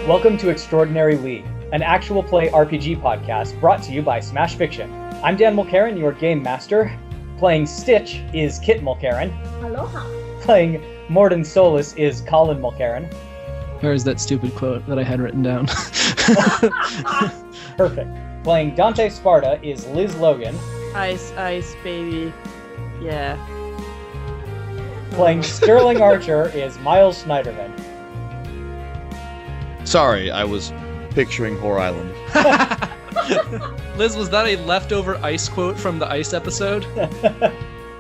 Welcome to Extraordinary League, an actual play RPG podcast brought to you by Smash Fiction. I'm Dan Mulkerin, your game master. Playing Stitch is Kit Mulkerin. Aloha. Playing Mordin Solus is Colin Mulkerin. Where is that stupid quote that I had written down? Perfect. Playing Dante Sparta is Liz Logan. Ice, baby. Yeah. Playing Sterling Archer is Miles Schneiderman. Sorry, I was picturing Whore Island. Liz, was that a leftover Ice quote from the Ice episode?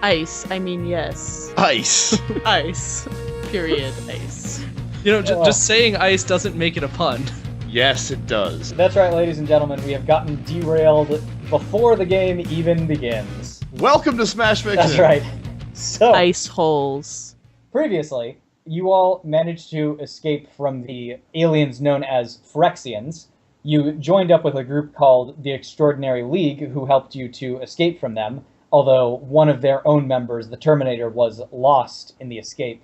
Ice, I mean yes. Ice. Ice. Period. Ice. You know, just saying ice doesn't make it a pun. Yes, it does. That's right, ladies and gentlemen. We have gotten derailed before the game even begins. Welcome to Smash Fiction. That's right. So, Ice holes. previously, you all managed to escape from the aliens known as Phyrexians. You joined up with a group called the Extraordinary League, who helped you to escape from them, although one of their own members, the Terminator, was lost in the escape.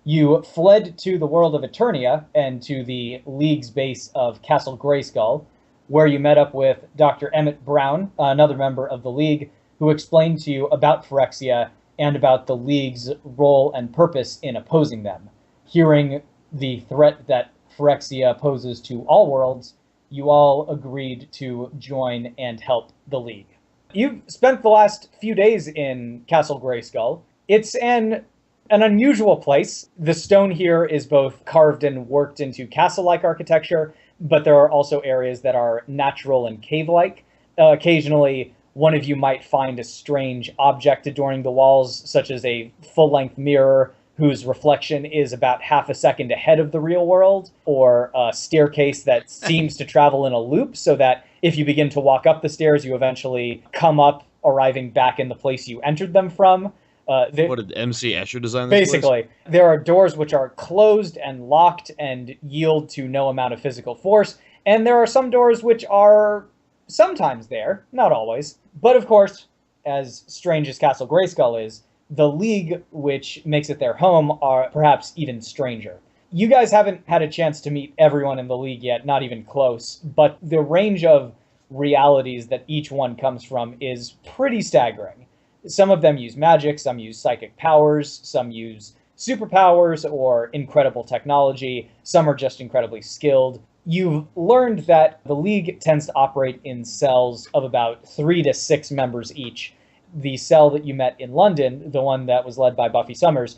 You fled to the world of Eternia and to the League's base of Castle Grayskull, where you met up with Dr. Emmett Brown, another member of the League, who explained to you about Phyrexia and about the League's role and purpose in opposing them. Hearing the threat that Phyrexia poses to all worlds, you all agreed to join and help the League. You've spent the last few days in Castle Grayskull. It's an unusual place. The stone here is both carved and worked into castle-like architecture, but there are also areas that are natural and cave-like. Occasionally, one of you might find a strange object adorning the walls, such as a full-length mirror whose reflection is about half a second ahead of the real world, or a staircase that seems to travel in a loop, so that if you begin to walk up the stairs, you eventually come up, arriving back in the place you entered them from. What did MC Escher design this Basically, there are doors which are closed and locked and yield to no amount of physical force, and there are some doors which are sometimes there, not always. But of course, as strange as Castle Grayskull is, the League, which makes it their home, are perhaps even stranger. You guys haven't had a chance to meet everyone in the League yet, not even close, but the range of realities that each one comes from is pretty staggering. Some of them use magic, some use psychic powers, some use superpowers or incredible technology, some are just incredibly skilled. You've learned that the League tends to operate in cells of about 3 to 6 members each. The cell that you met in London, the one that was led by Buffy Summers,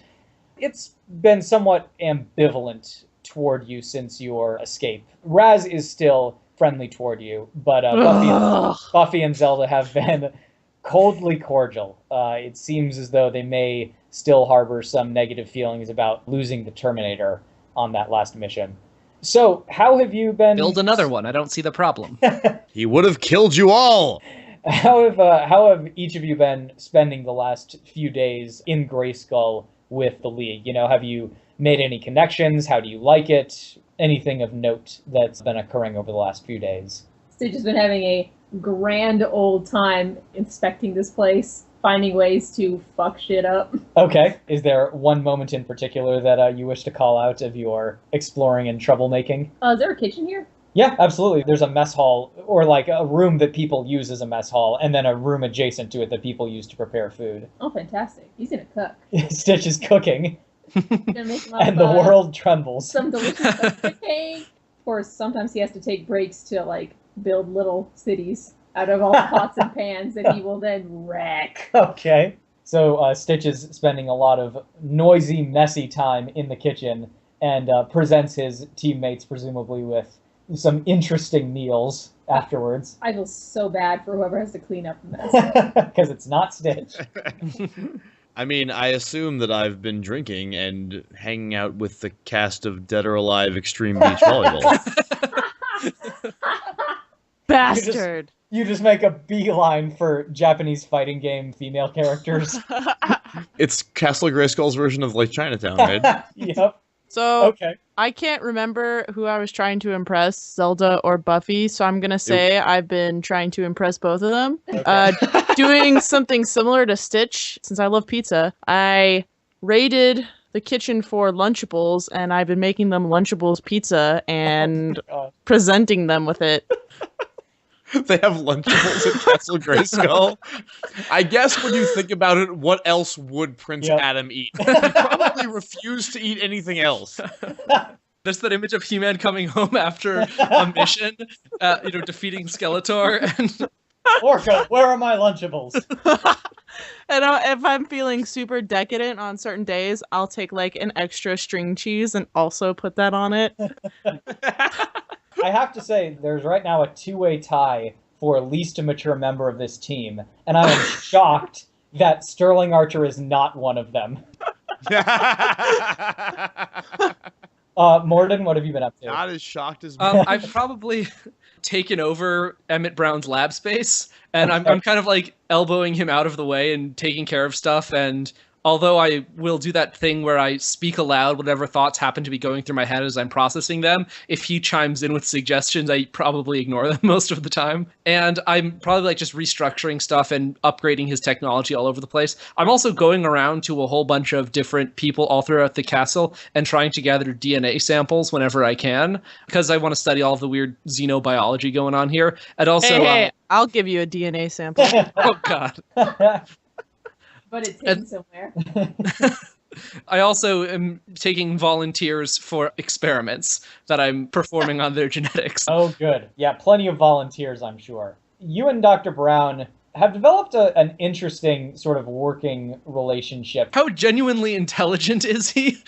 it's been somewhat ambivalent toward you since your escape. Raz is still friendly toward you, but Buffy and Zelda have been coldly cordial. It seems as though they may still harbor some negative feelings about losing the Terminator on that last mission. So, how have you been... Build another one. I don't see the problem. He would have killed you all! How have each of you been spending the last few days in Grayskull with the League? You know, have you made any connections? How do you like it? Anything of note that's been occurring over the last few days? Stitch has been having a grand old time inspecting this place, finding ways to fuck shit up. Okay. Is there one moment in particular that you wish to call out of your exploring and troublemaking? Is there a kitchen here? Yeah, absolutely. There's a mess hall, or like a room that people use as a mess hall, and then a room adjacent to it that people use to prepare food. Oh, fantastic. He's gonna cook. Stitch is cooking, Gonna make him and the up, world trembles. some delicious cake. Of course, sometimes he has to take breaks to, like, build little cities out of all the pots and pans that he will then wreck. Okay. So Stitch is spending a lot of noisy, messy time in the kitchen and presents his teammates, presumably, with some interesting meals afterwards. I feel so bad for whoever has to clean up the mess. Because it's not Stitch. I mean, I assume that I've been drinking and hanging out with the cast of Dead or Alive Extreme Beach Volleyball. Bastard. You just make a beeline for Japanese fighting game female characters. It's Castle Grayskull's version of like Chinatown, right? Yep. So, Okay. I can't remember who I was trying to impress, Zelda or Buffy, so I'm going to say I've been trying to impress both of them. Okay. Doing something similar to Stitch, since I love pizza, I raided the kitchen for Lunchables, and I've been making them Lunchables pizza and God. presenting them with it. They have Lunchables at Castle Grayskull. I guess when you think about it, what else would Prince Adam eat? He probably refused to eat anything else. There's that image of He-Man coming home after a mission, defeating Skeletor. And Orca, where are my Lunchables? And if I'm feeling super decadent on certain days, I'll take like an extra string cheese and also put that on it. I have to say, there's right now a two-way tie for least mature member of this team, and I am shocked that Sterling Archer is not one of them. Mordin, what have you been up to? Not as shocked as me. I've probably taken over Emmett Brown's lab space, and I'm kind of like elbowing him out of the way and taking care of stuff. And although I will do that thing where I speak aloud whatever thoughts happen to be going through my head as I'm processing them, if he chimes in with suggestions, I probably ignore them most of the time. And I'm probably like just restructuring stuff and upgrading his technology all over the place. I'm also going around to a whole bunch of different people all throughout the castle and trying to gather DNA samples whenever I can, because I want to study all of the weird xenobiology going on here. And also, Hey, I'll give you a DNA sample. oh god. But it's hidden somewhere. I also am taking volunteers for experiments that I'm performing on their genetics. Oh, good. Yeah, plenty of volunteers, I'm sure. You and Dr. Brown have developed an interesting sort of working relationship. How genuinely intelligent is he?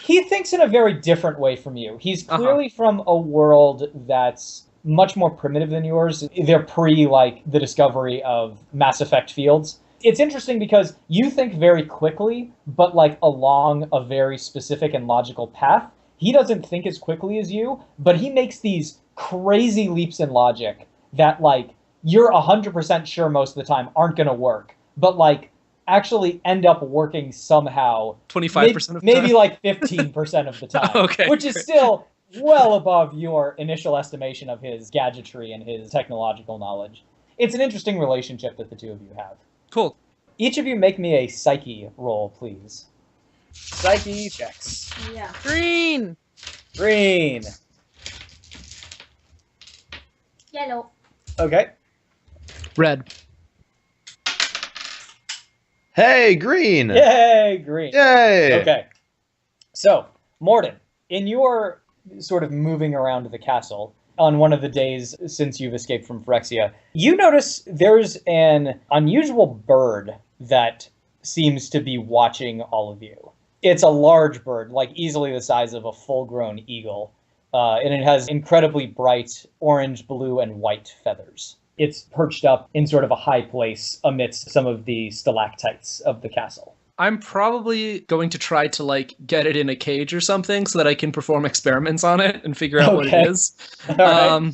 He thinks in a very different way from you. He's clearly from a world that's much more primitive than yours. They're pre, like, the discovery of Mass Effect fields. It's interesting because you think very quickly, but like along a very specific and logical path. He doesn't think as quickly as you, but he makes these crazy leaps in logic that like you're 100% sure most of the time aren't going to work, but like actually end up working somehow. 25% of the time? Maybe like 15% of the time. Okay, which is still well above your initial estimation of his gadgetry and his technological knowledge. It's an interesting relationship that the two of you have. Cool. Each of you make me a psyche roll, please. Psyche checks. Yeah. Green! Green. Yellow. Okay. Red. Hey, green! Yay, green. Yay! Okay. So, Mordin, in your sort of moving around the castle, on one of the days since you've escaped from Phyrexia, you notice there's an unusual bird that seems to be watching all of you. It's a large bird, like easily the size of a full-grown eagle, and it has incredibly bright orange, blue, and white feathers. It's perched up in sort of a high place amidst some of the stalactites of the castle. I'm probably going to try to like get it in a cage or something so that I can perform experiments on it and figure out what it is. All right.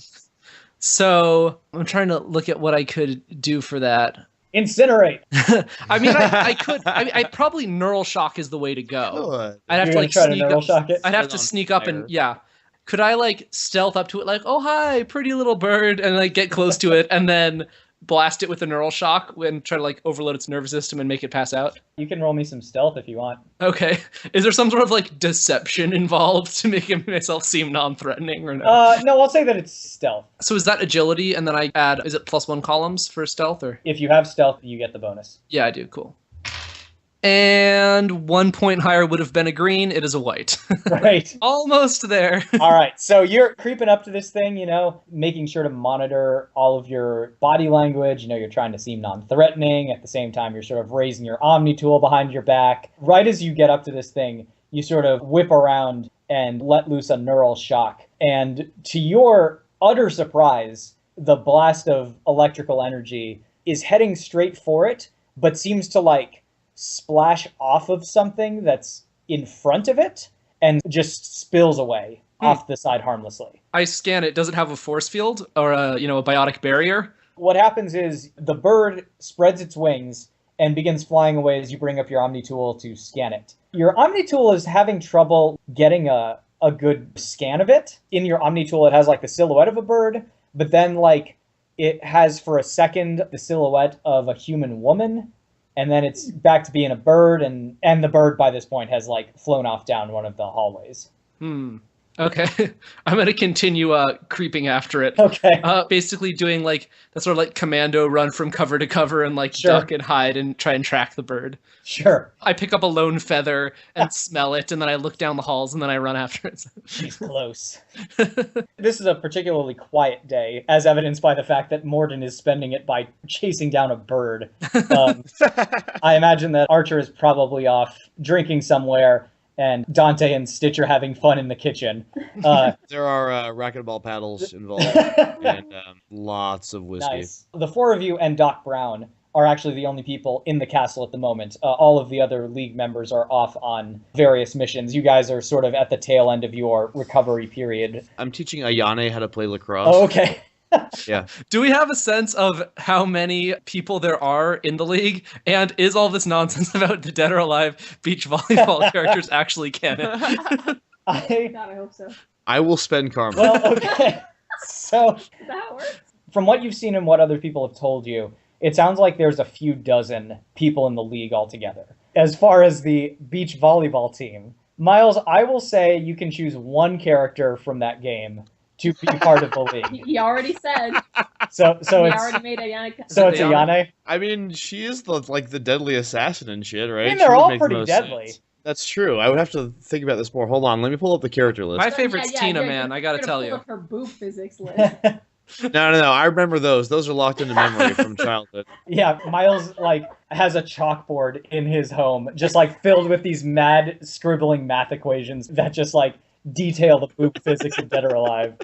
So I'm trying to look at what I could do for that. Incinerate. I mean, I could. I probably neural shock is the way to go. Good. I'd have You're to gonna like try to sneak neural up. shock it? I'd have Set to on sneak up and fire. yeah. Could I like stealth up to it like, oh hi, pretty little bird, and like get close to it and then blast it with a neural shock and try to like overload its nervous system and make it pass out? You can roll me some stealth if you want. Okay. Is there some sort of like deception involved to make myself seem non-threatening or no? No, I'll say that it's stealth. So is that agility and then I add, is it +1 columns for stealth or? If you have stealth, you get the bonus. Yeah, I do. Cool. And 1 point higher would have been a green. It is a white. Right. Almost there. All right, so you're creeping up to this thing, making sure to monitor all of your body language. You're trying to seem non-threatening. At the same time, you're sort of raising your Omni tool behind your back. Right as you get up to this thing, you sort of whip around and let loose a neural shock. And to your utter surprise, the blast of electrical energy is heading straight for it, but seems to like splash off of something that's in front of it and just spills away off the side harmlessly. I scan it. Does it have a force field or a biotic barrier? What happens is the bird spreads its wings and begins flying away as you bring up your Omni tool to scan it. Your Omni tool is having trouble getting a good scan of it. In your Omni tool, it has like the silhouette of a bird, but then like it has for a second the silhouette of a human woman. and then it's back to being a bird, and the bird by this point has like flown off down one of the hallways. Okay, I'm gonna continue creeping after it. Okay. Basically doing like that sort of like commando run from cover to cover and like Sure. duck and hide and try and track the bird. Sure. I pick up a lone feather and smell it, and then I look down the halls and then I run after it. She's close. This is a particularly quiet day, as evidenced by the fact that Mordin is spending it by chasing down a bird. I imagine that Archer is probably off drinking somewhere, and Dante and Stitch are having fun in the kitchen. There are racquetball paddles involved and lots of whiskey. Nice. The four of you and Doc Brown are actually the only people in the castle at the moment. All of the other League members are off on various missions. You guys are sort of at the tail end of your recovery period. I'm teaching Ayane how to play lacrosse. Oh, okay. Yeah. Do we have a sense of how many people there are in the league? And is all this nonsense about the dead or alive beach volleyball characters actually canon? God, I hope so. I will spend karma. Well, okay. So, Is that how it works? from what you've seen and what other people have told you, it sounds like there's a few dozen people in the league altogether. As far as the beach volleyball team, Miles, I will say you can choose one character from that game to be part of the league. He already said. So He it's already made Ayane. so it's Ayane? Ayane. I mean, she is the deadly assassin and shit, right? I mean, She they're would all make the pretty most deadly. sense. That's true. I would have to think about this more. Hold on, let me pull up the character list. My favorite's Tina, you're- man. I you're gotta gonna tell pull you. up her boob physics list. No, I remember those. Those are locked into memory from childhood. Yeah, Miles like has a chalkboard in his home, just like filled with these mad scribbling math equations that just like detail the boob physics of Dead or Alive.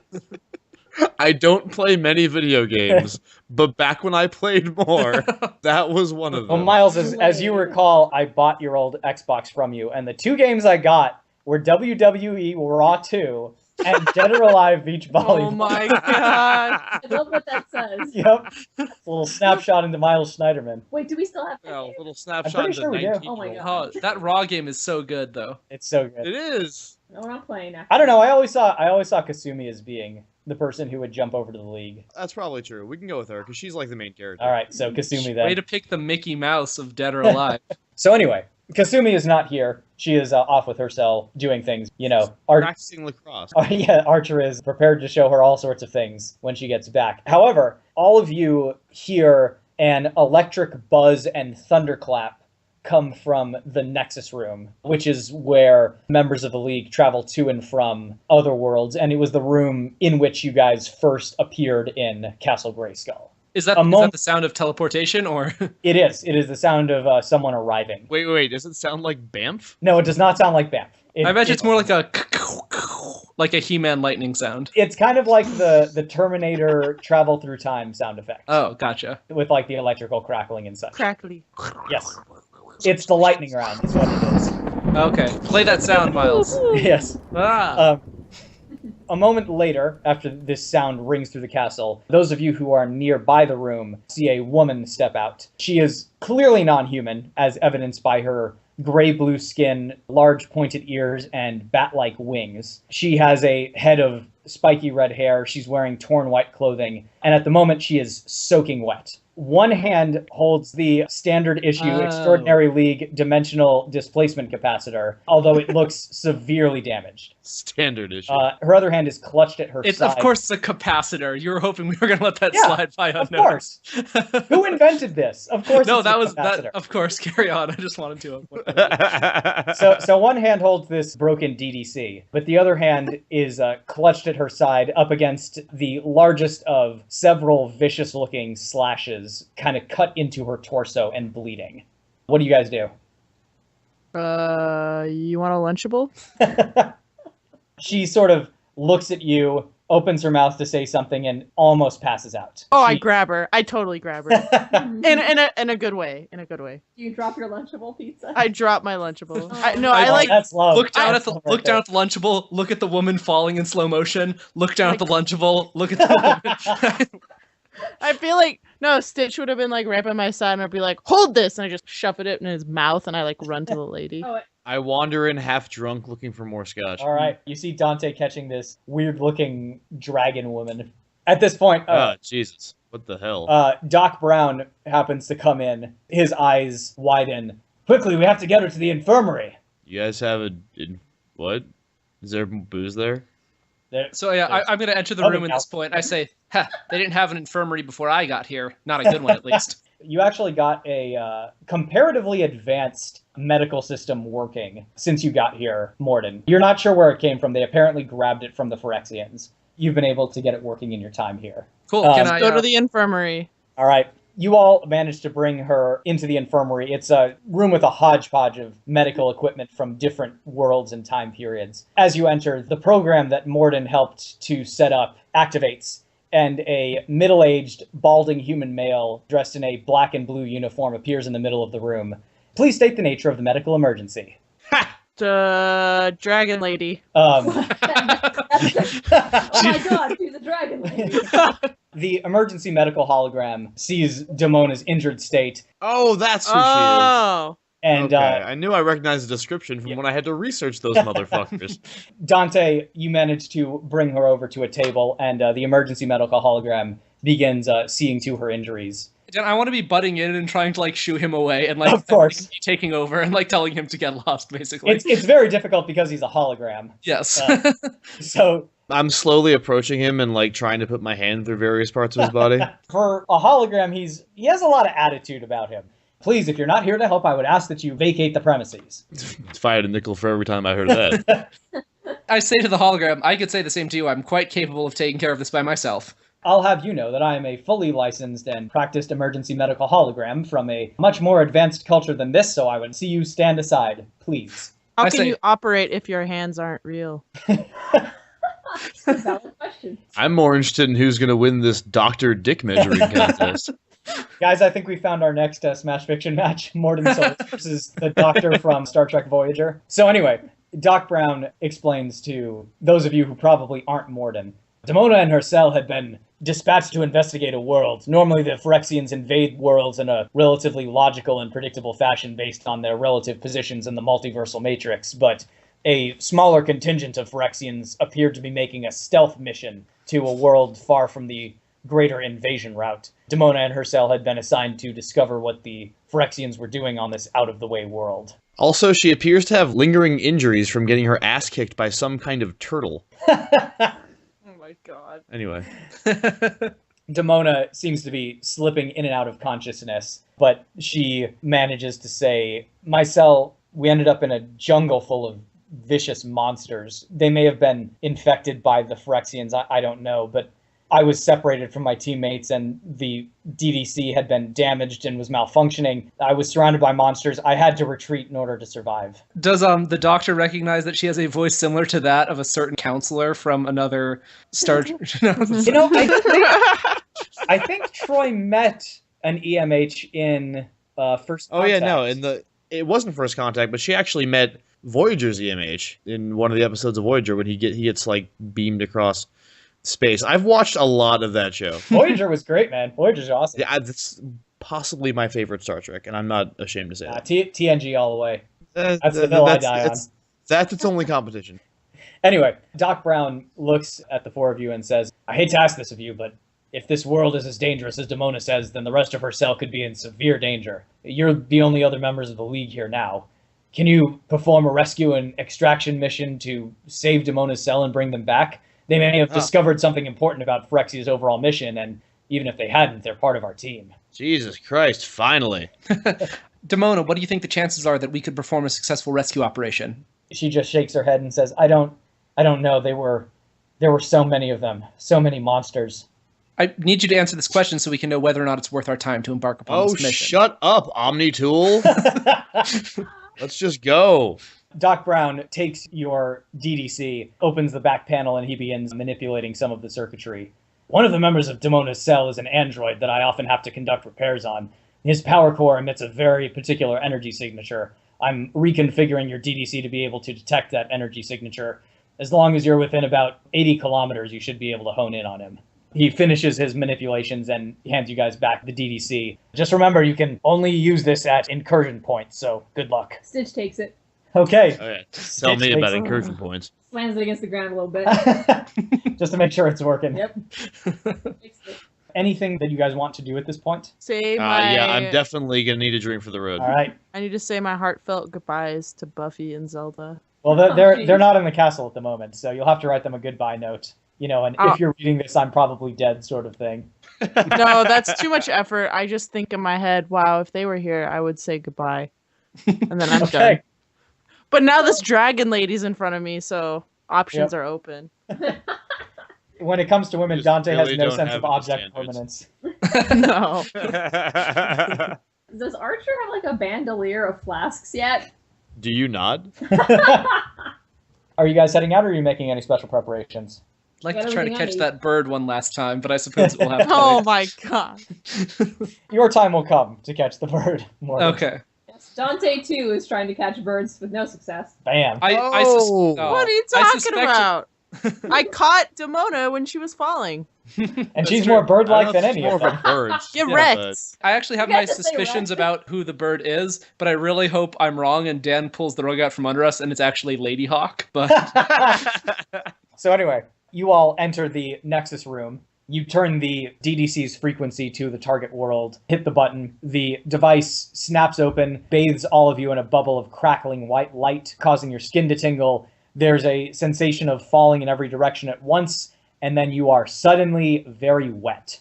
I don't play many video games, but back when I played more, that was one of them. Well, Miles, as you recall, I bought your old Xbox from you, and the two games I got were WWE Raw 2 and Dead or Alive Beach Volleyball. Oh my god. I love what that says. Yep. It's a little snapshot into Miles Schneiderman. Wait, do we still have that Well, game? little I'm snapshot pretty into sure we do. 19 Oh my Oh, that Raw game is so good, though. It's so good. It is. No, we're not playing after. I don't know. I always saw Kasumi as being the person who would jump over to the league. That's probably true. We can go with her because she's like the main character. All right, so Kasumi Way then. to pick the Mickey Mouse of Dead or Alive. So anyway, Kasumi is not here. She is off with herself doing things. You know, Practicing lacrosse. yeah, Archer is prepared to show her all sorts of things when she gets back. However, all of you hear an electric buzz and thunderclap come from the Nexus room, which is where members of the League travel to and from other worlds, and it was the room in which you guys first appeared in Castle Grayskull. Is that the sound of teleportation, or? It is. It is the sound of someone arriving. Wait. Does it sound like Banff? No, it does not sound like Banff. I imagine it's more like a He-Man lightning sound. It's kind of like the Terminator travel through time sound effect. Oh, gotcha. With like the electrical crackling and such. Crackly. Yes. It's the lightning round is what it is. Okay, play that sound, Miles. Yes. Ah. A moment later, after this sound rings through the castle, those of you who are nearby the room see a woman step out. She is clearly non-human, as evidenced by her gray-blue skin, large pointed ears, and bat-like wings. She has a head of spiky red hair, she's wearing torn white clothing, and at the moment she is soaking wet. One hand holds the standard issue Extraordinary League dimensional displacement capacitor, although it looks severely damaged. Standard issue. Her other hand is clutched at her It's side. of course it's a capacitor. You were hoping we were going to let that Yeah, slide by Of unnoticed. course. Who invented this? Of course. No, it's that a was capacitor. that. Of course, carry on. I just wanted to. So one hand holds this broken DDC, but the other hand is clutched at her side up against the largest of several vicious-looking slashes kind of cut into her torso and bleeding. What do you guys do? You want a Lunchable? She sort of looks at you, opens her mouth to say something, and almost passes out. Oh, I grab her. I totally grab her. In a good way. In a good way. Do you drop your Lunchable pizza? I drop my Lunchable. Oh. I like. That's love. Look down That's at the love look right down at the Lunchable. Look at the woman falling in slow motion. Look down at the Lunchable. Look at the woman. I feel like no, Stitch would have been like right by my side, and I'd be like, "Hold this!" and I just shove it in his mouth, and I like run to the lady. Oh, I wander in half drunk looking for more scotch. All right, you see Dante catching this weird-looking dragon woman. At this point, Oh, Jesus. What the hell? Doc Brown happens to come in. His eyes widen. Quickly, we have to get her to the infirmary. You guys have what? Is there booze there? So yeah, I'm going to enter the room at this point. I say, "Ha! They didn't have an infirmary before I got here. Not a good one, at least." You actually got a comparatively advanced medical system working since you got here, Mordin. You're not sure where it came from. They apparently grabbed it from the Phyrexians. You've been able to get it working in your time here. Cool. Can I go to the infirmary? All right. You all managed to bring her into the infirmary. It's a room with a hodgepodge of medical equipment from different worlds and time periods. As you enter, the program that Mordin helped to set up activates, and a middle-aged, balding human male dressed in a black and blue uniform appears in the middle of the room. Please state the nature of the medical emergency. Dragon lady. Oh my god, she's a dragon lady. The emergency medical hologram sees Damona's injured state. Oh, that's who she is. And okay. I knew I recognized the description from when I had to research those motherfuckers. Dante, you managed to bring her over to a table, and the emergency medical hologram begins seeing to her injuries. I want to be butting in and trying to like shoo him away and like of course taking over and like telling him to get lost, basically. It's very difficult because he's a hologram. Yes. So I'm slowly approaching him and like trying to put my hand through various parts of his body. For a hologram, he has a lot of attitude about him. Please, if you're not here to help, I would ask that you vacate the premises. If I had a nickel for every time I heard of that. I say to the hologram, I could say the same to you. I'm quite capable of taking care of this by myself. I'll have you know that I am a fully licensed and practiced emergency medical hologram from a much more advanced culture than this, so I would see you stand aside, please. How can you operate if your hands aren't real? That's a valid question. I'm more interested in who's going to win this Dr. Dick measuring contest. Guys, I think we found our next Smash Fiction match. Mordin Souls versus the Doctor from Star Trek Voyager. So anyway, Doc Brown explains to those of you who probably aren't Mordin. Damona and her cell had been dispatched to investigate a world. Normally the Phyrexians invade worlds in a relatively logical and predictable fashion based on their relative positions in the multiversal matrix, but a smaller contingent of Phyrexians appeared to be making a stealth mission to a world far from the greater invasion route. Damona and her cell had been assigned to discover what the Phyrexians were doing on this out-of-the-way world. Also, she appears to have lingering injuries from getting her ass kicked by some kind of turtle. God. Anyway. Damona seems to be slipping in and out of consciousness, but she manages to say, my cell, we ended up in a jungle full of vicious monsters. They may have been infected by the Phyrexians, I don't know, but I was separated from my teammates and the DDC had been damaged and was malfunctioning. I was surrounded by monsters. I had to retreat in order to survive. Does the Doctor recognize that she has a voice similar to that of a certain counselor from another Star Trek? You know, I think Troy met an EMH in First Contact. Oh yeah, no, it wasn't First Contact, but she actually met Voyager's EMH in one of the episodes of Voyager when he gets like beamed across space. I've watched a lot of that show. Voyager was great, man. Voyager's awesome. Yeah, it's possibly my favorite Star Trek, and I'm not ashamed to say that. TNG all the way. That's the hill I die on. That's its only competition. Anyway, Doc Brown looks at the four of you and says, I hate to ask this of you, but if this world is as dangerous as Damona says, then the rest of her cell could be in severe danger. You're the only other members of the League here now. Can you perform a rescue and extraction mission to save Damona's cell and bring them back? They may have discovered something important about Phyrexia's overall mission, and even if they hadn't, they're part of our team. Jesus Christ, finally. Damona, what do you think the chances are that we could perform a successful rescue operation? She just shakes her head and says, I don't know. There were so many of them, so many monsters. I need you to answer this question so we can know whether or not it's worth our time to embark upon this mission. Oh, shut up, Omni-Tool. Let's just go. Doc Brown takes your DDC, opens the back panel, and he begins manipulating some of the circuitry. One of the members of Damona's cell is an android that I often have to conduct repairs on. His power core emits a very particular energy signature. I'm reconfiguring your DDC to be able to detect that energy signature. As long as you're within about 80 kilometers, you should be able to hone in on him. He finishes his manipulations and hands you guys back the DDC. Just remember, you can only use this at incursion points, so good luck. Stitch takes it. Okay. Tell me about incursion points. Slams it against the ground a little bit. Just to make sure it's working. Yep. Fixed it. Anything that you guys want to do at this point? Say my. Yeah, I'm definitely gonna need a drink for the road. All right. I need to say my heartfelt goodbyes to Buffy and Zelda. Well, Oh, they're geez. not in the castle at the moment, so you'll have to write them a goodbye note. You know, and if you're reading this, I'm probably dead, sort of thing. No, that's too much effort. I just think in my head, wow, if they were here, I would say goodbye. And then I'm done. But now this dragon lady's in front of me, so options are open. When it comes to women, Just Dante has really no don't sense have of any object standards. permanence. No. Does Archer have like a bandolier of flasks yet? Do you nod? Are you guys heading out, or are you making any special preparations? I'd like Got to try to everything I catch need. that bird one last time, but I suppose we'll have to Oh wait. my god. Your time will come to catch the bird. Mordin. Okay. Yes. Dante too is trying to catch birds with no success. Bam. What are you talking about? I caught Demona when she was falling. And That's she's true. more bird-like than any more of of a them. bird. Get Yeah, wrecked. I actually have You my have to say suspicions right. about who the bird is, but I really hope I'm wrong and Dan pulls the rug out from under us and it's actually Lady Hawk. But So anyway, you all enter the Nexus room. You turn the DDC's frequency to the target world, hit the button. The device snaps open, bathes all of you in a bubble of crackling white light, causing your skin to tingle. There's a sensation of falling in every direction at once, and then you are suddenly very wet.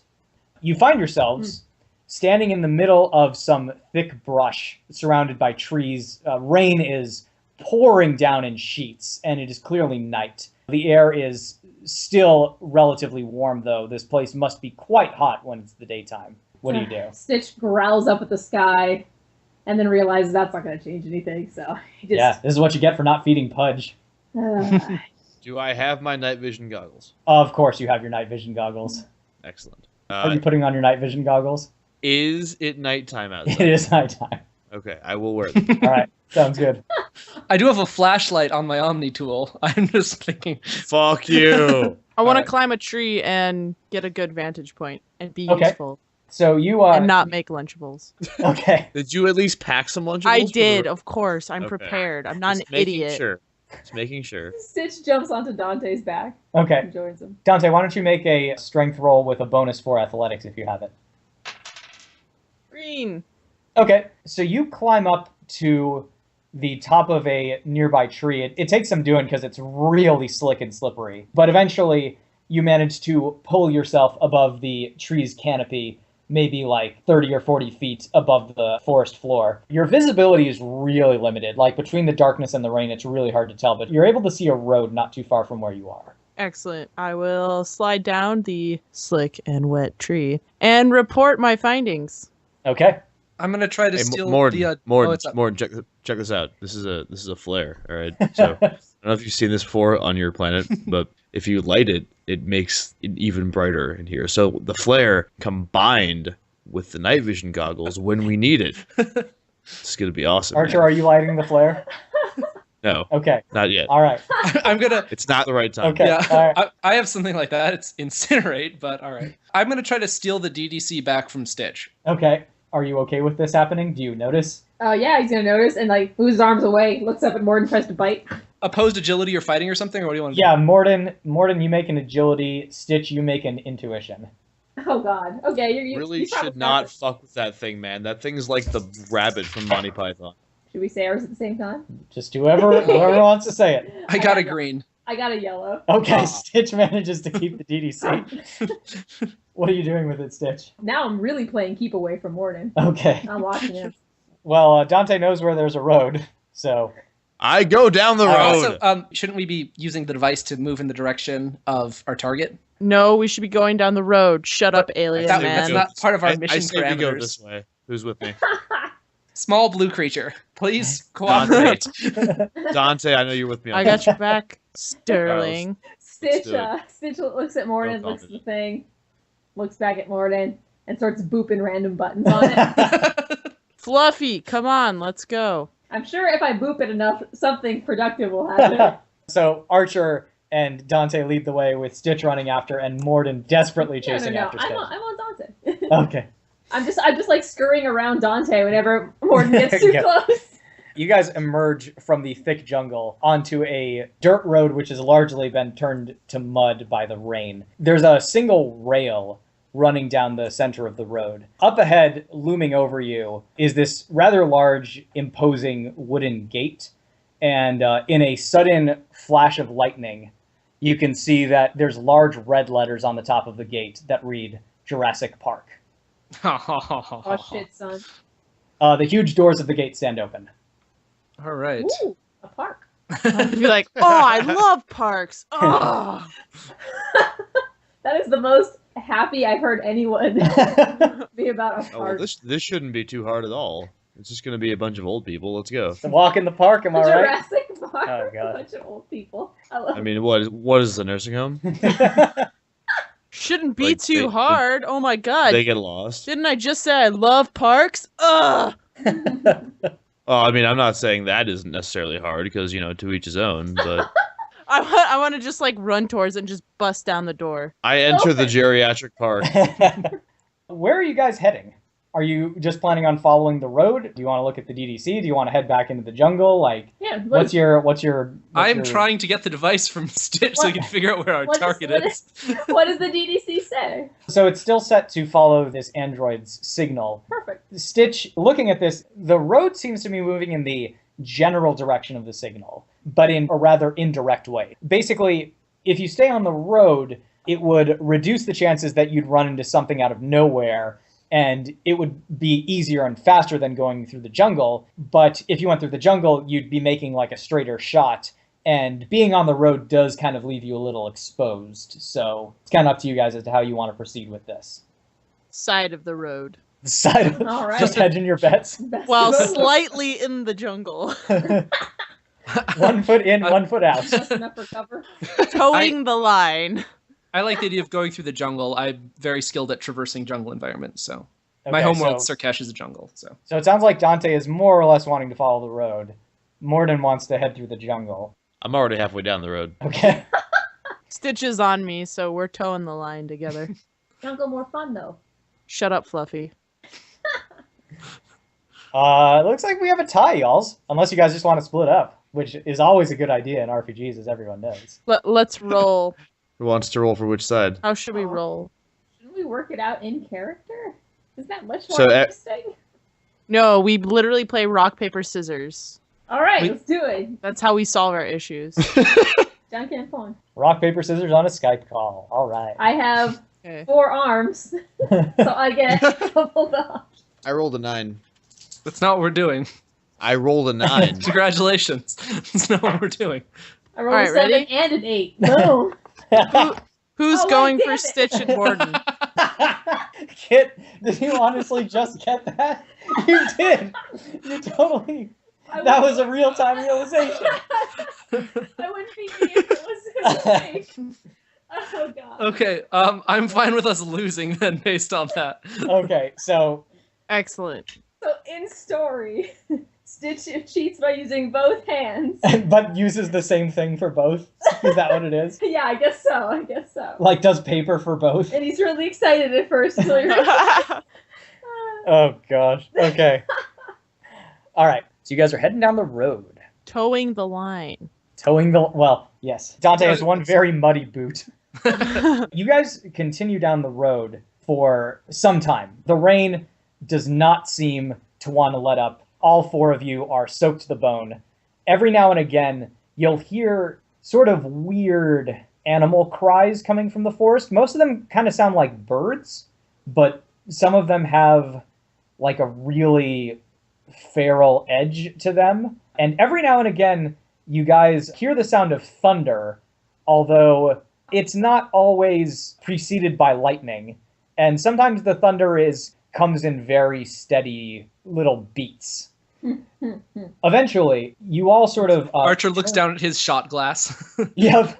You find yourselves standing in the middle of some thick brush surrounded by trees. Rain is pouring down in sheets, and it is clearly night. The air is still relatively warm, though. This place must be quite hot when it's the daytime. What do you do? Stitch growls up at the sky, and then realizes that's not going to change anything. So he just. Yeah, this is what you get for not feeding Pudge. Do I have my night vision goggles? Of course you have your night vision goggles. Excellent. Are you putting on your night vision goggles? Is it nighttime outside? It is nighttime. Okay, I will wear them. All right, sounds good. I do have a flashlight on my Omni tool. I'm just thinking. Fuck you. I want to Alright. climb a tree and get a good vantage point and be Okay. useful So you and not make Lunchables. okay. Did you at least pack some Lunchables? I for the- did, of course. I'm Okay. prepared. I'm not Just an making idiot. Sure. Just making sure. Stitch jumps onto Dante's back Okay, and joins him. Dante, why don't you make a strength roll with a bonus for athletics if you have it? Green. Okay, so you climb up to the top of a nearby tree. It takes some doing because it's really slick and slippery, but eventually you manage to pull yourself above the tree's canopy, maybe like 30 or 40 feet above the forest floor. Your visibility is really limited. Like between the darkness and the rain, it's really hard to tell, but you're able to see a road not too far from where you are. Excellent. I will slide down the slick and wet tree and report my findings. Okay. I'm gonna try to Hey, steal Mordin, the. Mordin, Mordin. Mordin, check this out. This is a flare. All right. So I don't know if you've seen this before on your planet, but if you light it, it makes it even brighter in here. So the flare combined with the night vision goggles when we need it. It's gonna be awesome. Archer, man. are you lighting the flare? No, Okay. not yet. All right. I'm gonna. It's not the right time. Okay. Yeah, alright. I have something like that. It's incinerate, but all right. I'm gonna try to steal the DDC back from Stitch. Okay. Are you okay with this happening? Do you notice? Oh yeah, he's gonna notice and like moves his arms away, looks up at Mordin, tries to bite. Opposed agility or fighting or something, or what do you want to Yeah, Mordin, you make an agility. Stitch, you make an intuition. Oh god. Okay, you Really probably should not practice. fuck with that thing, man. That thing's like the rabbit from Monty Python. Should we say ours at the same time? Just whoever wants to say it. I got a green. I got a yellow. Okay, Ah. Stitch manages to keep the DDC. What are you doing with it, Stitch? Now I'm really playing keep away from Mordin. Okay. I'm watching him. Well, Dante knows where there's a road, so I go down the road. Also, shouldn't we be using the device to move in the direction of our target? No, we should be going down the road. Shut up, alien That- man. that's not part of our I mission say we go parameters. this way. Who's with me? Small blue creature, please cooperate. Dante, I know you're with me. On I got your back, Sterling. Stitch, do it. Stitch looks at Mordin, No looks at the comment. thing, looks back at Mordin, and starts booping random buttons on it. Fluffy, come on, let's go. I'm sure if I boop it enough, something productive will happen. so Archer and Dante lead the way with Stitch running after and Mordin desperately chasing no. after Stitch. I'm on Dante. Okay. I'm just like scurrying around Dante whenever Mordin gets too Yeah. close. You guys emerge from the thick jungle onto a dirt road which has largely been turned to mud by the rain. There's a single rail running down the center of the road. Up ahead, looming over you, is this rather large, imposing wooden gate. And in a sudden flash of lightning, you can see that there's large red letters on the top of the gate that read Jurassic Park. Oh shit, son. The huge doors of the gate stand open. All right. Ooh, a park. I'd be like, oh, I love parks. Oh. That is the most happy I've heard anyone be about a Oh, well, park. this shouldn't be too hard at all. It's just going to be a bunch of old people. Let's go. So walk in the park, am I right? Jurassic Park. Oh, God. A bunch of old people. I love I mean, what is the nursing home? Shouldn't be Like, too hard. Oh my god. They get lost. Didn't I just say I love parks? Ugh. Oh, I mean, I'm not saying that isn't necessarily hard because, to each his own, but I want to just like run towards it and just bust down the door. I enter the geriatric park. Where are you guys heading? Are you just planning on following the road? Do you want to look at the DDC? Do you want to head back into the jungle? Like, Yeah, what's your I'm trying to get the device from Stitch so we can figure out where our target is. What does the DDC say? So it's still set to follow this android's signal. Perfect. Stitch, looking at this, the road seems to be moving in the general direction of the signal, but in a rather indirect way. Basically, if you stay on the road, it would reduce the chances that you'd run into something out of nowhere, and it would be easier and faster than going through the jungle. But if you went through the jungle, you'd be making like a straighter shot, and being on the road does kind of leave you a little exposed. So it's kind of up to you guys as to how you want to proceed with this. Side of the road. The side of All right. just hedging your bets. Best Well, of both. slightly in the jungle. 1 foot in, 1 foot out. Just enough for cover. Towing the line. I like the idea of going through the jungle. I'm very skilled at traversing jungle environments, so my Okay, homeworld, so Sirkesh, is a jungle. So it sounds like Dante is more or less wanting to follow the road. Mordin wants to head through the jungle. I'm already halfway down the road. Okay. Stitch is on me, so we're towing the line together. Jungle more fun though. Shut up, Fluffy. It looks like we have a tie, y'alls. Unless you guys just want to split up, which is always a good idea in RPGs, as everyone knows. Let's roll. Who wants to roll for which side? How should we roll? Shouldn't we work it out in character? Isn't that much more So, interesting? No, we literally play rock, paper, scissors. All right, we- let's do it. That's how we solve our issues. Junk and phone. Rock, paper, scissors on a Skype call. All right. I have Okay. 4 arms, so I get a couple of. I rolled a 9. that's not what we're doing. I rolled a 9. Congratulations. That's not what we're doing. I rolled All a right, 7 ready? and an 8. Boom. Who's Oh, wait, going damn for it. Stitch and Mordin? Kit, did you honestly just get that? You did. You totally. That was a real-time realization. I wouldn't be me if it was a mistake. Oh god. Okay, I'm fine with us losing then based on that. Okay, so Excellent. So in story, Stitch cheats by using both hands. but uses the same thing for both. Is that what it is? Yeah, I guess so. Like does paper for both? And he's really excited at first. Until he Oh gosh. Okay. All right. So you guys are heading down the road, Towing the line. towing the. Well, yes. Dante has one very muddy boot. You guys continue down the road for some time. The rain does not seem to want to let up. All 4 of you are soaked to the bone. Every now and again, you'll hear sort of weird animal cries coming from the forest. Most of them kind of sound like birds, but some of them have like a really feral edge to them. And every now and again, you guys hear the sound of thunder, although it's not always preceded by lightning. And sometimes the thunder comes in very steady little beats. Eventually, you all sort of... Archer looks down at his shot glass. Yep.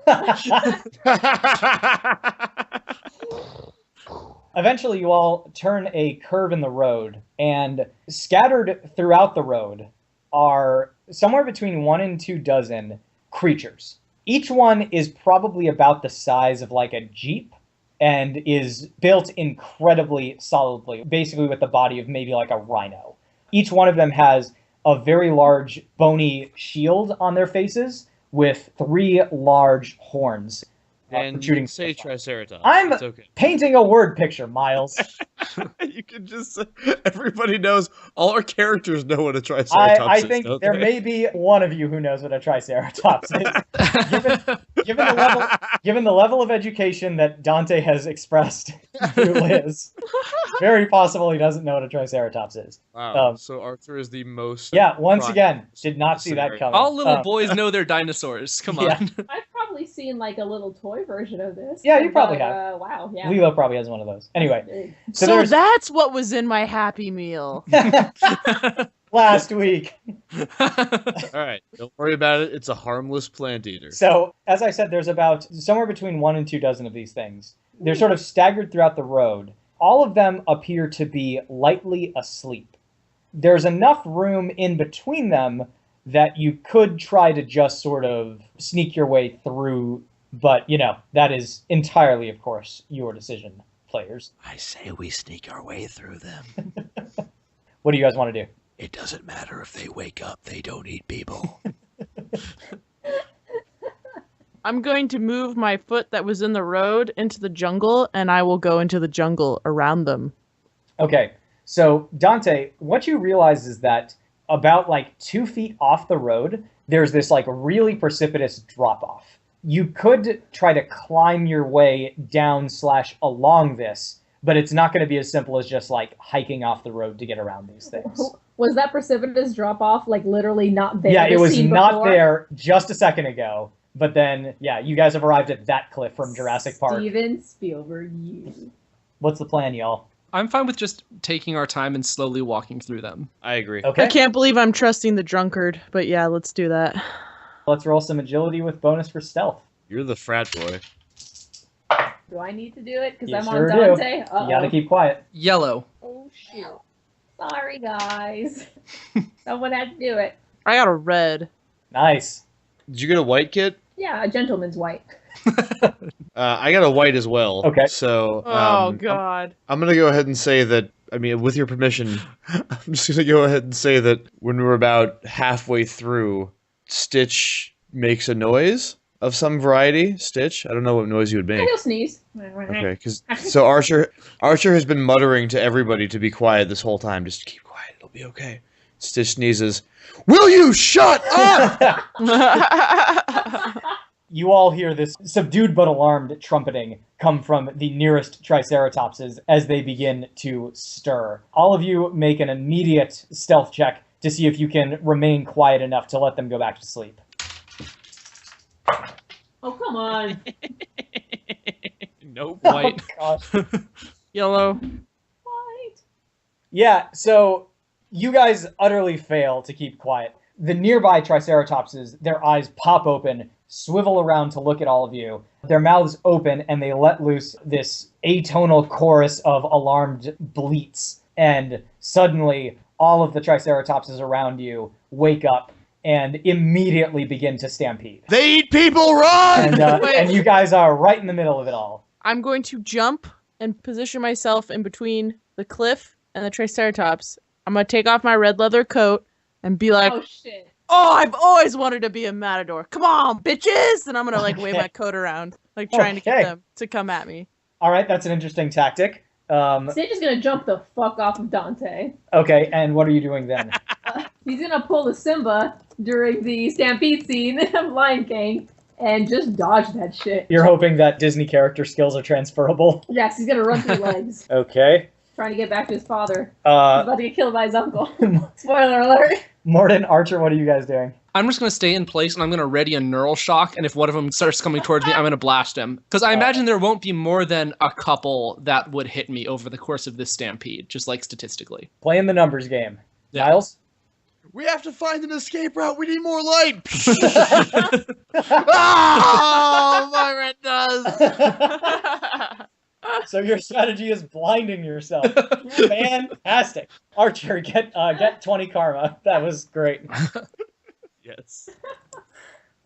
Eventually, you all turn a curve in the road, and scattered throughout the road are somewhere between 1 and 2 dozen creatures. Each one is probably about the size of like a Jeep and is built incredibly solidly, basically with the body of maybe like a rhino. Each one of them has a very large bony shield on their faces with 3 large horns. And shooting you can say Triceratops. I'm It's okay. painting a word picture, Miles. You can just everybody knows. All our characters know what a Triceratops I is. think don't there they? may be one of you who knows what a Triceratops is. Given the level of education that Dante has expressed through Liz, it's very possible he doesn't know what a Triceratops is. Wow. So Arthur is the most. Yeah, once prime again, did not see that scenario. coming. All little boys know their dinosaurs. Come on. Yeah. I've probably seen like a little toy version of this. Yeah, you probably have. Wow, yeah. Lilo probably has one of those. Anyway, Big. so So there's that's what was in my Happy Meal. last week. All right. Don't worry about it. It's a harmless plant eater. So, as I said, there's about somewhere between 1 and 2 dozen of these things. They're sort of staggered throughout the road. All of them appear to be lightly asleep. There's enough room in between them that you could try to just sort of sneak your way through, but, that is entirely, of course, your decision, players. I say we sneak our way through them. What do you guys want to do? It doesn't matter if they wake up, they don't eat people. I'm going to move my foot that was in the road into the jungle, and I will go into the jungle around them. Okay, so Dante, what you realize is that about 2 feet off the road, there's this really precipitous drop off. You could try to climb your way down / along this, but it's not going to be as simple as just hiking off the road to get around these things. Was that precipitous drop off literally not there? Yeah, it the was scene not before? there just a second ago, but then, yeah, you guys have arrived at that cliff from Jurassic Park. Steven Spielberg, you. What's the plan, y'all? I'm fine with just taking our time and slowly walking through them. I agree. Okay, I can't believe I'm trusting the drunkard, but yeah, let's do that. let's roll some agility with bonus for stealth. You're the frat boy. Do I need to do it? Because You I'm sure on do. Dante? You gotta keep quiet. Yellow. Oh, shoot. Sorry, guys. Someone had to do it. I got a red. Nice. Did you get a white kit? Yeah, a gentleman's white. I got a white as well. Okay. So Oh, God. I'm gonna go ahead and say that. I mean, with your permission, I'm just gonna go ahead and say that when we're about halfway through, Stitch makes a noise of some variety. Stitch, I don't know what noise you would make. He'll sneeze. Okay, so Archer has been muttering to everybody to be quiet this whole time. Just keep quiet, it'll be okay. Stitch sneezes. Will you shut up? You all hear this subdued but alarmed trumpeting come from the nearest Triceratopses as they begin to stir. All of you make an immediate stealth check to see if you can remain quiet enough to let them go back to sleep. Oh, come on. Nope. White. Oh, gosh. Yellow. White. Yeah, so you guys utterly fail to keep quiet. The nearby Triceratopses, their eyes pop open, swivel around to look at all of you. Their mouths open, and they let loose this atonal chorus of alarmed bleats. And suddenly, all of the Triceratopses around you wake up and immediately begin to stampede. They eat people, run! And you guys are right in the middle of it all. I'm going to jump and position myself in between the cliff and the Triceratops. I'm going to take off my red leather coat and be like, Oh, shit. oh, I've always wanted to be a matador. Come on, bitches! And I'm going to wave my coat around, trying to Okay. get them to come at me. All right, that's an interesting tactic. Stitch is going to jump the fuck off of Dante. Okay, and what are you doing then? He's going to pull a Simba during the stampede scene of Lion King and just dodge that shit. You're hoping that Disney character skills are transferable. Yes, he's going to run through legs, Okay. trying to get back to his father. He's about to get killed by his uncle. Spoiler alert. Mordin, Archer, what are you guys doing? I'm just going to stay in place and I'm going to ready a neural shock. And if one of them starts coming towards me, I'm going to blast him. Because I imagine there won't be more than a couple that would hit me over the course of this stampede, just statistically. Playing the numbers game. Yeah. Miles? We have to find an escape route. We need more light. Oh, my retinas. So your strategy is blinding yourself. Fantastic. Archer, get 20 karma. That was great. Yes.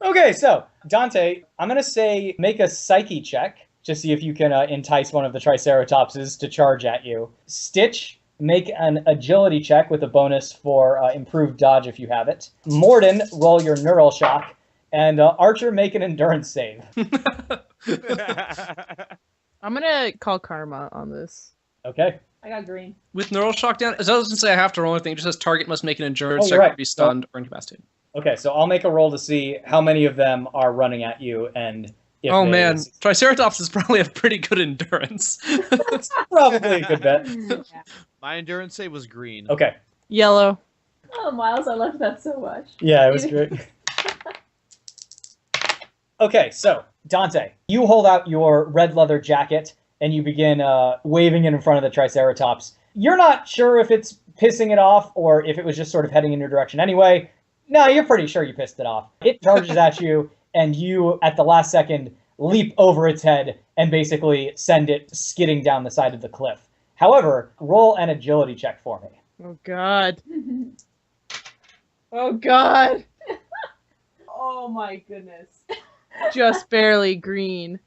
Okay, so Dante, I'm going to say make a psyche check to see if you can entice one of the Triceratopses to charge at you. Stitch, make an agility check with a bonus for improved dodge if you have it. Mordin, roll your neural shock. And Archer, make an endurance save. I'm gonna call karma on this. Okay. I got green. With neural shock down, it doesn't say I have to roll anything. It just says target must make an endurance check right. to be stunned or incapacitated. Okay, so I'll make a roll to see how many of them are running at you and if Oh they man, Triceratops is probably have pretty good endurance. That's probably a good bet. Yeah. My endurance save was green. Okay. Yellow. Oh, Miles, I loved that so much. Yeah, it was great. Okay, so Dante, you hold out your red leather jacket and you begin waving it in front of the Triceratops. You're not sure if it's pissing it off or if it was just sort of heading in your direction anyway. No, you're pretty sure you pissed it off. It charges at you, and you, at the last second, leap over its head and basically send it skidding down the side of the cliff. However, roll an agility check for me. Oh god. Oh god. Oh my goodness. Just barely green.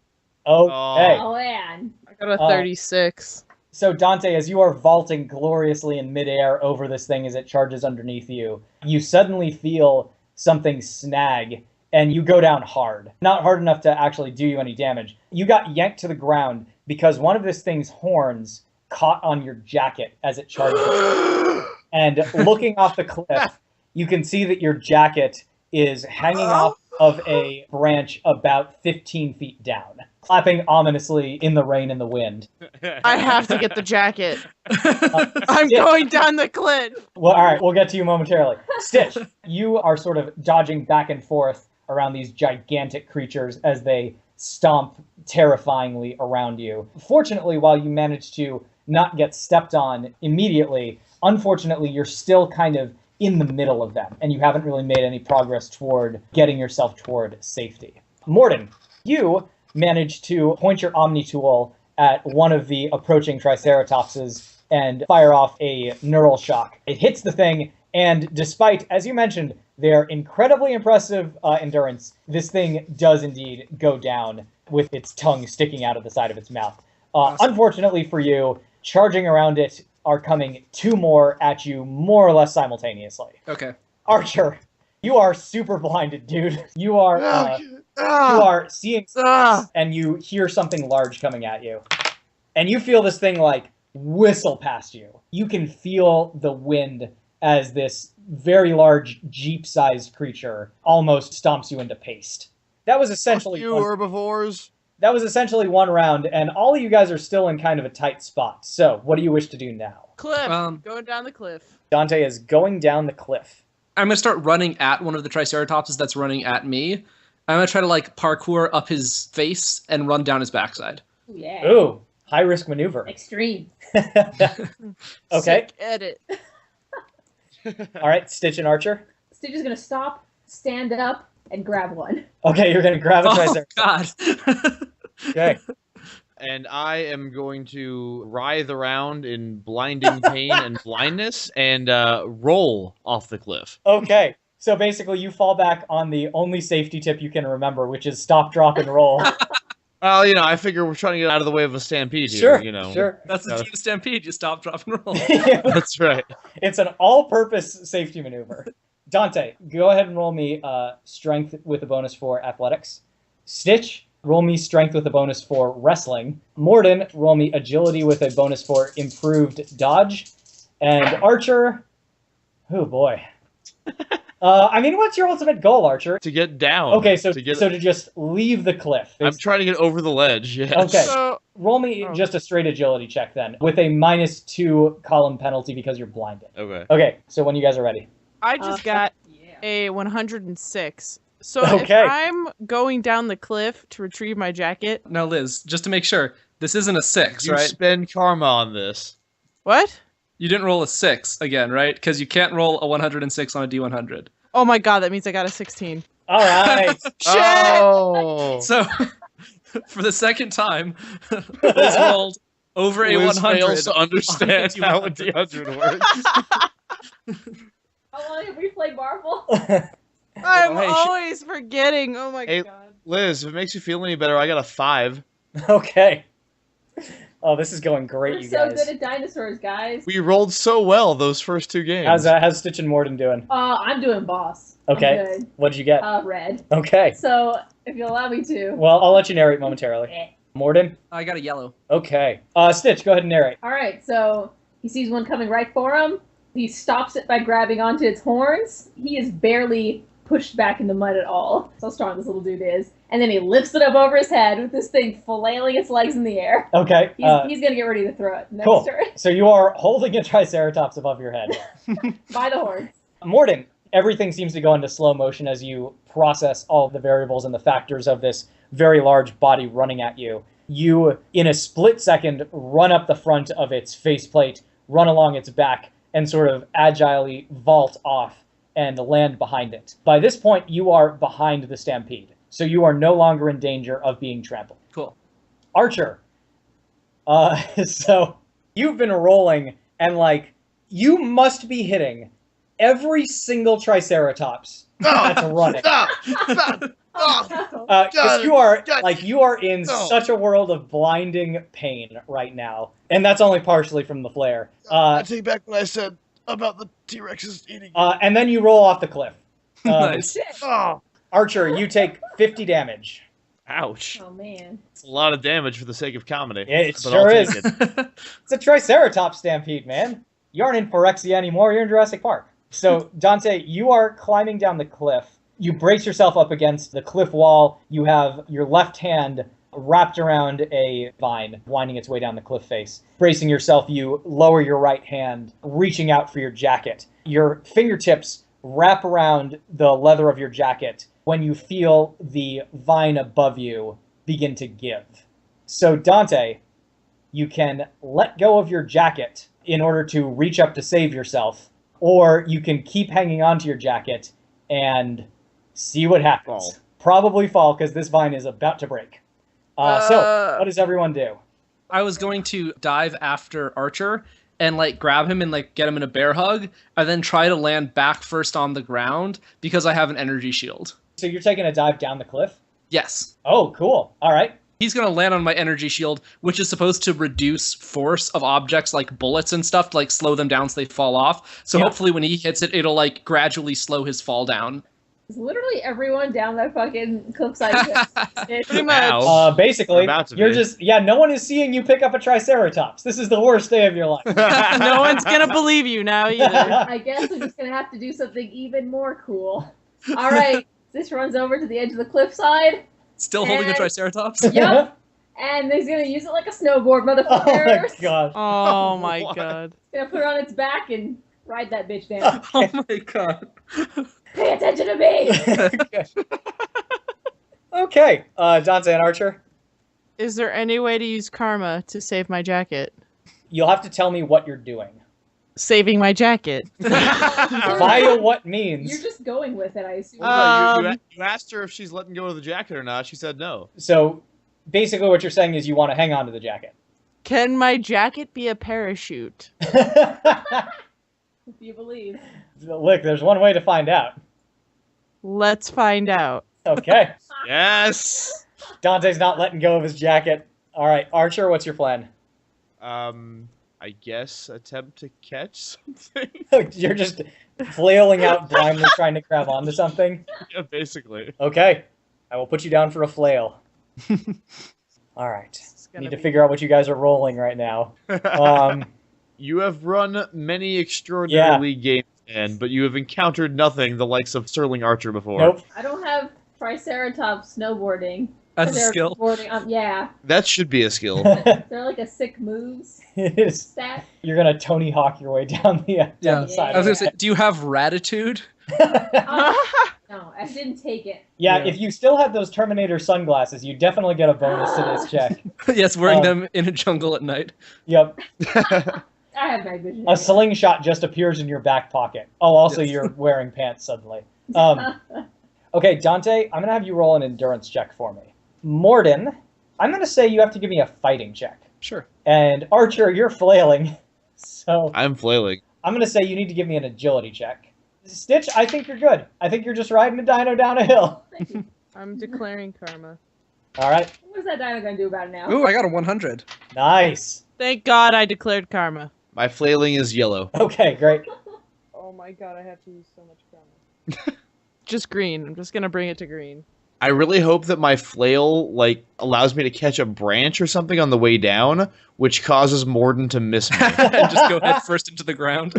Okay. Oh, man. I got a 36. So Dante, as you are vaulting gloriously in midair over this thing as it charges underneath you, you suddenly feel something snag, and you go down hard. Not hard enough to actually do you any damage. You got yanked to the ground because one of this thing's horns caught on your jacket as it charged. And looking off the cliff, you can see that your jacket is hanging off of a branch about 15 feet down, clapping ominously in the rain and the wind. I have to get the jacket. I'm going down the cliff. Well, all right, we'll get to you momentarily. Stitch, you are sort of dodging back and forth around these gigantic creatures as they stomp terrifyingly around you. Fortunately, while you manage to not get stepped on immediately, unfortunately, you're still kind of in the middle of them, and you haven't really made any progress toward getting yourself toward safety. Mordin, you managed to point your Omni tool at one of the approaching Triceratopses and fire off a neural shock. It hits the thing, and despite, as you mentioned, their incredibly impressive endurance, this thing does indeed go down with its tongue sticking out of the side of its mouth. Awesome. Unfortunately for you, charging around it are coming two more at you more or less simultaneously. Okay. Archer, you are super blinded, dude. You are seeing and you hear something large coming at you. And you feel this thing like whistle past you. You can feel the wind as this very large Jeep-sized creature almost stomps you into paste. That was essentially herbivores. That was essentially one round, and all of you guys are still in kind of a tight spot. So, what do you wish to do now? Cliff. Going down the cliff. Dante is going down the cliff. I'm going to start running at one of the Triceratopses that's running at me. I'm going to try to, like, parkour up his face and run down his backside. Ooh, yeah. Ooh, high-risk maneuver. Extreme. Okay. Sick edit. All right, Stitch and Archer. Stitch is going to stop, stand up, and grab one. Okay, you're going to grab a Triceratops. God. Okay. And I am going to writhe around in blinding pain and blindness and roll off the cliff. Okay. So basically, you fall back on the only safety tip you can remember, which is stop, drop, and roll. Well, you know, I figure we're trying to get out of the way of a stampede here. Sure, You know, sure. That's the key to Stampede. You stop, drop, and roll. That's right. It's an all-purpose safety maneuver. Dante, go ahead and roll me strength with a bonus for athletics. Stitch, roll me strength with a bonus for wrestling. Mordin, roll me agility with a bonus for improved dodge. And Archer, oh boy. I mean, what's your ultimate goal, Archer? To get down. Okay, so to just leave the cliff. I'm trying to get over the ledge. Yes. Okay. So, Roll me just a straight agility check then, with a -2 column penalty because you're blinded. Okay. Okay, so when you guys are ready. I just got Yeah. a 106. So Okay. if I'm going down the cliff to retrieve my jacket... Now, Liz, just to make sure, this isn't a 6, You right? spend karma on this. What? You didn't roll a 6 again, right? Because you can't roll a 106 on a D100. Oh my god, that means I got a 16. All right. Shit! Oh. So, for the second time, Liz rolled over a Liz 100. fails to understand on a how a D100. D100 works. How long have we played Marvel? I'm hey, always forgetting. Oh my Hey, god. Liz, if it makes you feel any better, I got a 5. Okay. Oh, this is going great, We're you so guys. good at dinosaurs, guys. We rolled so well those first 2 games. How's Stitch and Mordin doing? I'm doing boss. Okay. I'm good. What'd you get? Red. Okay. So, if you allow me to. Well, I'll let you narrate momentarily. Mordin? I got a yellow. Okay. Stitch, go ahead and narrate. Alright, so he sees one coming right for him. He stops it by grabbing onto its horns. He is barely pushed back in the mud at all. That's how strong this little dude is. And then he lifts it up over his head with this thing flailing its legs in the air. Okay. He's gonna get ready to throw it. Next Cool. turn. So you are holding a Triceratops above your head. By the horn. Mordin, everything seems to go into slow motion as you process all the variables and the factors of this very large body running at you. You, in a split second, run up the front of its faceplate, run along its back, and sort of agilely vault off and land behind it. By this point, you are behind the stampede, so you are no longer in danger of being trampled. Cool. Archer, so you've been rolling, and, like, you must be hitting every single Triceratops that's running. Stop! Because you are in such a world of blinding pain right now, and that's only partially from the flare. I take back what I said about the T-Rexes eating. And then you roll off the cliff. Nice. Oh, Archer, you take 50 damage. ouch! Oh man. It's a lot of damage for the sake of comedy. It but sure I'll is. take it. It's a Triceratops stampede, man. You aren't in Phyrexia anymore. You're in Jurassic Park. So, Dante, you are climbing down the cliff. You brace yourself up against the cliff wall. You have your left hand wrapped around a vine, winding its way down the cliff face. Bracing yourself, you lower your right hand, reaching out for your jacket. Your fingertips wrap around the leather of your jacket when you feel the vine above you begin to give. So, Dante, you can let go of your jacket in order to reach up to save yourself, or you can keep hanging onto your jacket and see what happens. Fall. Probably fall, because this vine is about to break. So, what does everyone do? I was going to dive after Archer and like grab him and like get him in a bear hug, and then try to land back first on the ground because I have an energy shield. So you're taking a dive down the cliff? Yes. Oh, cool. All right. He's going to land on my energy shield, which is supposed to reduce force of objects like bullets and stuff to like slow them down so they fall off. So Yeah. hopefully when he hits it, it'll like gradually slow his fall down. Is literally everyone down that fucking cliffside? Pretty much. Ow. Basically, About to you're be. just, no one is seeing you pick up a Triceratops. This is the worst day of your life. No one's gonna believe you now either. I guess I'm just gonna have to do something even more cool. All right, this runs over to the edge of the cliffside. Still holding a And- Triceratops? Yep. And he's gonna use it like a snowboard, Oh my motherfuckers. god. Oh my What? god. Gonna put it on its back and ride that bitch down. Oh my god. Pay attention to me. Okay, Dante and Archer, Is there any way to use karma to save my jacket? you'll have to tell me what you're doing. Saving my jacket. Via what means. You're just going with it, I assume. You asked her if she's letting go of the jacket or not. She said no. So, basically what you're saying is you want to hang on to the jacket. Can my jacket be a parachute? If you believe. Look, there's one way to find out. Let's find out. Okay. Yes. Dante's not letting go of his jacket. All right, Archer, what's your plan? I guess attempt to catch something. You're just flailing out blindly trying to grab onto something? Yeah, basically. Okay. I will put you down for a flail. All right. gonna Need to be- figure out what you guys are rolling right now. You have run many extraordinary league games, but you have encountered nothing the likes of Sterling Archer before. Nope. I don't have Triceratops snowboarding. That's a They're skill. Boarding, yeah. That should be a skill. They're like a sick moves It is. stat. You're gonna Tony Hawk your way down the Yeah. the side. I was of gonna say, do you have Ratitude? No, I didn't take it. Yeah, Yeah. if you still had those Terminator sunglasses, you definitely get a bonus to this check. Yes, wearing Um, them in a jungle at night. Yep. I have night vision. A slingshot just appears in your back pocket. Oh, also Yes. you're wearing pants suddenly. Okay, Dante, I'm gonna have you roll an endurance check for me. Mordin, I'm gonna say you have to give me a fighting check. Sure. And Archer, you're flailing. So I'm flailing. I'm gonna say you need to give me an agility check. Stitch, I think you're good. I think you're just riding a dino down a hill. Thank you. I'm declaring karma. All right. What's that dino gonna do about it now? Ooh, I got a 100. Nice. Thank God I declared karma. My flailing is yellow. Okay, great. Oh my God, I have to use so much karma. Just green. I'm just gonna bring it to green. I really hope that my flail, like, allows me to catch a branch or something on the way down, which causes Mordin to miss me. And just go head first into the ground.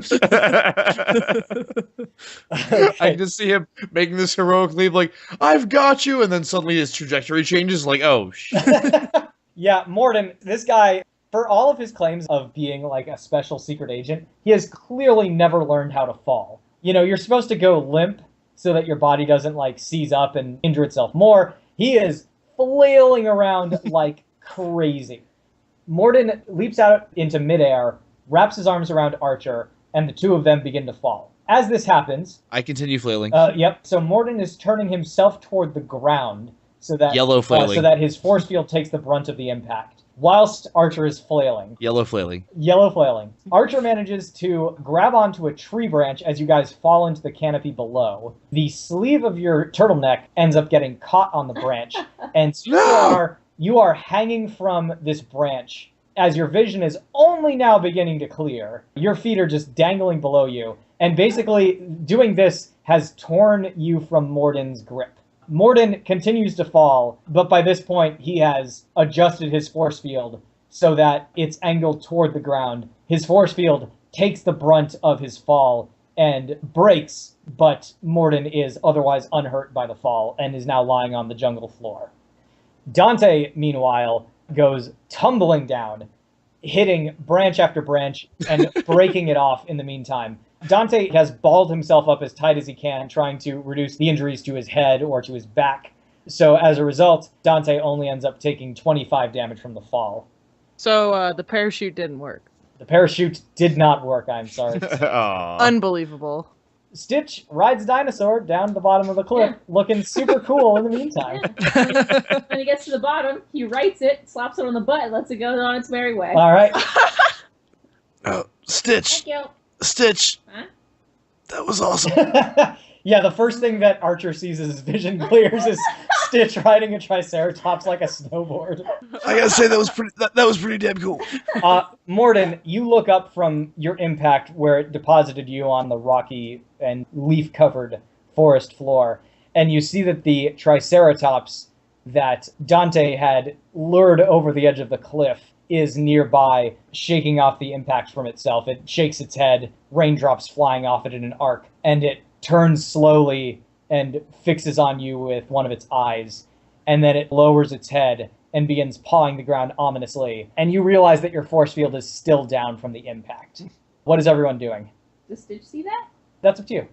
I can just see him making this heroic leap, like, I've got you, and then suddenly his trajectory changes, like, oh, shit. Yeah, Mordin, this guy, for all of his claims of being like a special secret agent, he has clearly never learned how to fall. You know, you're supposed to go limp so that your body doesn't like seize up and injure itself more. He is flailing around like crazy. Mordin leaps out into midair, wraps his arms around Archer, and the two of them begin to fall. As this happens... I continue flailing. Yep, so Mordin is turning himself toward the ground so that, Yellow flailing. So that his force field takes the brunt of the impact, whilst Archer is flailing. Yellow flailing. Yellow flailing. Archer manages to grab onto a tree branch as you guys fall into the canopy below. The sleeve of your turtleneck ends up getting caught on the branch, and so you are hanging from this branch as your vision is only now beginning to clear. Your feet are just dangling below you, and basically doing this has torn you from Mordin's grip. Mordin continues to fall, but by this point he has adjusted his force field so that it's angled toward the ground. His force field takes the brunt of his fall and breaks, but Mordin is otherwise unhurt by the fall and is now lying on the jungle floor. Dante, meanwhile, goes tumbling down, hitting branch after branch and breaking it off in the meantime. Dante has balled himself up as tight as he can, trying to reduce the injuries to his head or to his back. So as a result, Dante only ends up taking 25 damage from the fall. So the parachute didn't work. The parachute did not work, I'm sorry. Unbelievable. Stitch rides Dinosaur down the bottom of the cliff, looking super cool in the meantime. When he gets to the bottom, he rights it, slaps it on the butt, lets it go on its merry way. All right. Stitch! Thank you. Stitch! Huh? That was awesome. Yeah, the first thing that Archer sees as his vision clears is Stitch riding a Triceratops like a snowboard. I gotta say, that was pretty damn cool. Mordin, you look up from your impact where it deposited you on the rocky and leaf-covered forest floor, and you see that the Triceratops that Dante had lured over the edge of the cliff is nearby, shaking off the impact from itself. It shakes its head, raindrops flying off it in an arc, and it turns slowly and fixes on you with one of its eyes, and then it lowers its head and begins pawing the ground ominously, and you realize that your force field is still down from the impact. What is everyone doing? Does Stitch see that? That's up to you.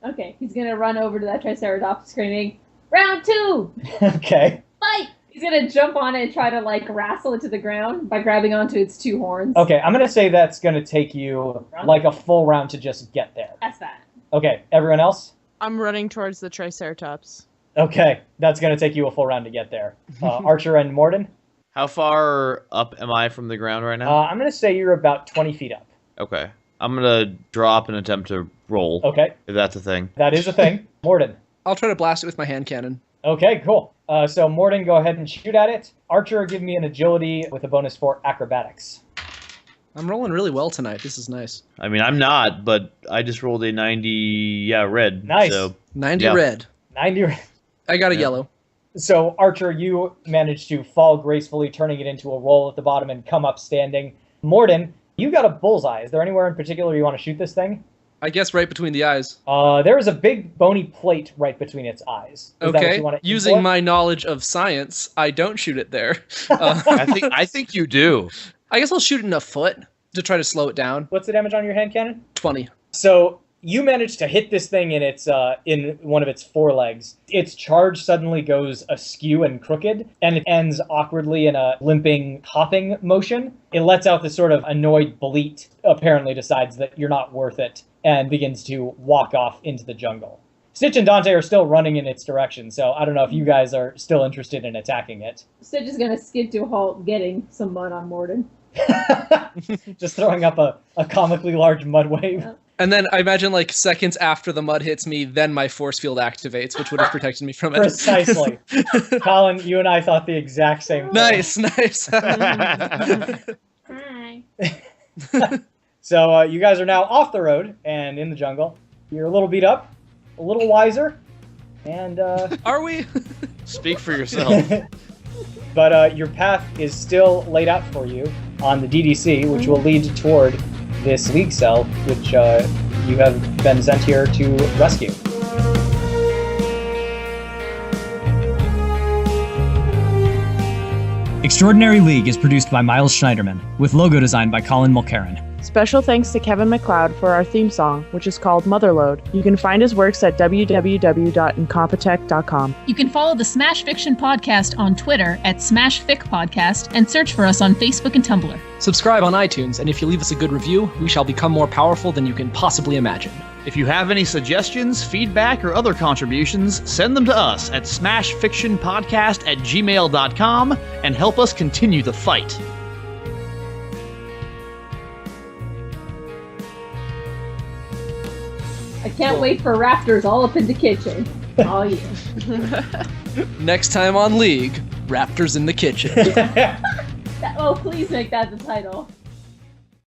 Okay, he's gonna run over to that Triceratops screaming, "Round 2! Okay. Fight!" He's gonna jump on it and try to, like, wrestle it to the ground by grabbing onto its two horns. Okay, I'm gonna say that's gonna take you, like, a full round to just get there. That's fine. Okay, everyone else? I'm running towards the Triceratops. Okay, that's gonna take you a full round to get there. Archer and Mordin? How far up am I from the ground right now? I'm gonna say you're about 20 feet up. Okay. I'm gonna drop and attempt to roll. Okay. If that's a thing. That is a thing. Mordin. I'll try to blast it with my hand cannon. Okay, cool. So Mordin, go ahead and shoot at it. Archer, give me an agility with a bonus for acrobatics. I'm rolling really well tonight. This is nice. I mean, I'm not, but I just rolled a 90, red. Nice. So, 90 red. 90. I got a yellow. So, Archer, you managed to fall gracefully, turning it into a roll at the bottom and come up standing. Mordin, you got a bullseye. Is there anywhere in particular you want to shoot this thing? I guess right between the eyes. There is a big bony plate right between its eyes. Is that what Okay. you want to Using my knowledge of science, I don't shoot it there. I think you do. I guess I'll shoot it in a foot to try to slow it down. What's the damage on your hand cannon? 20. So you manage to hit this thing in its in one of its forelegs. Its charge suddenly goes askew and crooked, and it ends awkwardly in a limping, hopping motion. It lets out this sort of annoyed bleat, apparently decides that you're not worth it, and begins to walk off into the jungle. Stitch and Dante are still running in its direction, so I don't know if you guys are still interested in attacking it. Stitch is gonna skid to a halt, getting some mud on Mordin. Just throwing up a comically large mud wave. And then I imagine like seconds after the mud hits me, then my force field activates, which would have protected me from it. Precisely. Colin, you and I thought the exact same thing. Nice. Hi. So you guys are now off the road and in the jungle. You're a little beat up, a little wiser, and Are we? Speak for yourself. but your path is still laid out for you on the DDC, which will lead toward this league cell, which you have been sent here to rescue. Extraordinary League is produced by Miles Schneiderman, with logo design by Colin Mulkerin. Special thanks to Kevin MacLeod for our theme song, which is called Motherload. You can find his works at www.incompetech.com. You can follow the Smash Fiction Podcast on Twitter at SmashFicPodcast and search for us on Facebook and Tumblr. Subscribe on iTunes, and if you leave us a good review, we shall become more powerful than you can possibly imagine. If you have any suggestions, feedback, or other contributions, send them to us at smashfictionpodcast@gmail.com and help us continue the fight. I can't wait for raptors all up in the kitchen. Oh yeah. Next time on League, Raptors in the Kitchen. Oh, please make that the title.